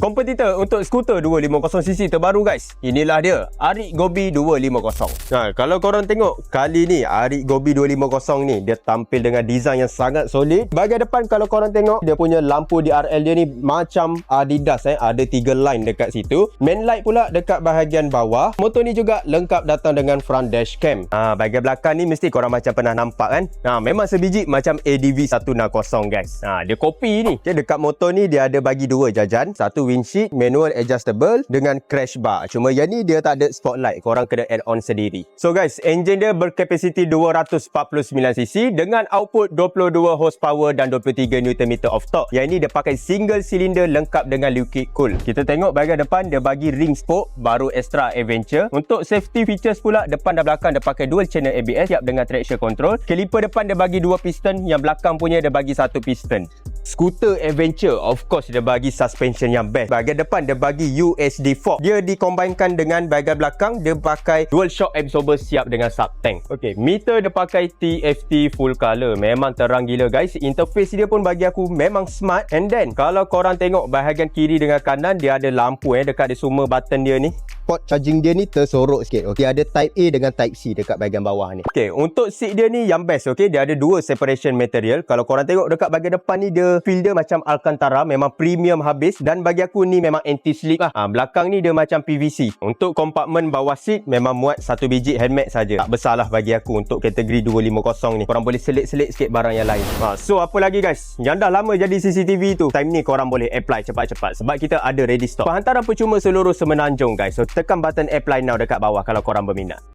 Kompetitor untuk skuter 250cc terbaru guys. Inilah dia, Arik Gobi 250. Nah, kalau korang tengok kali ni Arik Gobi 250 ni dia tampil dengan design yang sangat solid. Bahagian depan kalau korang tengok dia punya lampu DRL dia ni macam Adidas ada 3 line dekat situ. Main light pula dekat bahagian bawah. Motor ni juga lengkap datang dengan front dash cam. Bahagian belakang ni mesti korang macam pernah nampak kan. Memang sebiji macam ADV 160 guys. Dia kopi ni. Okay, dekat motor ni dia ada bagi 2 jajan. Satu windshield manual adjustable dengan crash bar. Cuma yang ni dia tak ada spotlight. Korang kena add on sendiri. So guys, enjin dia berkapasiti 249cc dengan output 22 horsepower dan 23 Nm of torque. Yang ini dia pakai single cylinder lengkap dengan liquid cool. Kita tengok bahagian depan dia bagi ring spoke baru extra adventure. Untuk safety features pula depan dan belakang dia pakai dual channel ABS siap dengan traction control. Kaliper depan dia bagi 2 piston, yang belakang punya dia bagi 1 piston. Skuter adventure of course dia bagi suspension yang best. Bahagian depan dia bagi USD fork. Dia dikombinkan dengan bahagian belakang dia pakai dual shock absorber siap dengan sub tank. Okey, meter dia pakai TFT full color. Memang terang gila guys. Interface dia pun bagi aku memang smart. And then kalau korang tengok bahagian kiri dengan kanan dia ada lampu dekat di semua button dia ni. Port charging dia ni tersorok sikit. Okey, ada type A dengan type C dekat bahagian bawah ni. Okey, untuk seat dia ni yang best. Okey, dia ada 2 separation material. Kalau korang tengok dekat bahagian depan ni dia feel dia macam Alcantara, memang premium habis. Dan bagi aku ni memang anti slip lah. Belakang ni dia macam PVC. Untuk kompartmen bawah seat memang muat 1 biji handmade saja. Tak besar lah bagi aku untuk kategori 250 ni. Korang boleh selit-selit sikit barang yang lain. So apa lagi guys, yang dah lama jadi CCTV tu, time ni korang boleh apply cepat-cepat sebab kita ada ready stock. Penghantaran percuma seluruh Semenanjung guys. So tekan button apply now dekat bawah kalau korang berminat.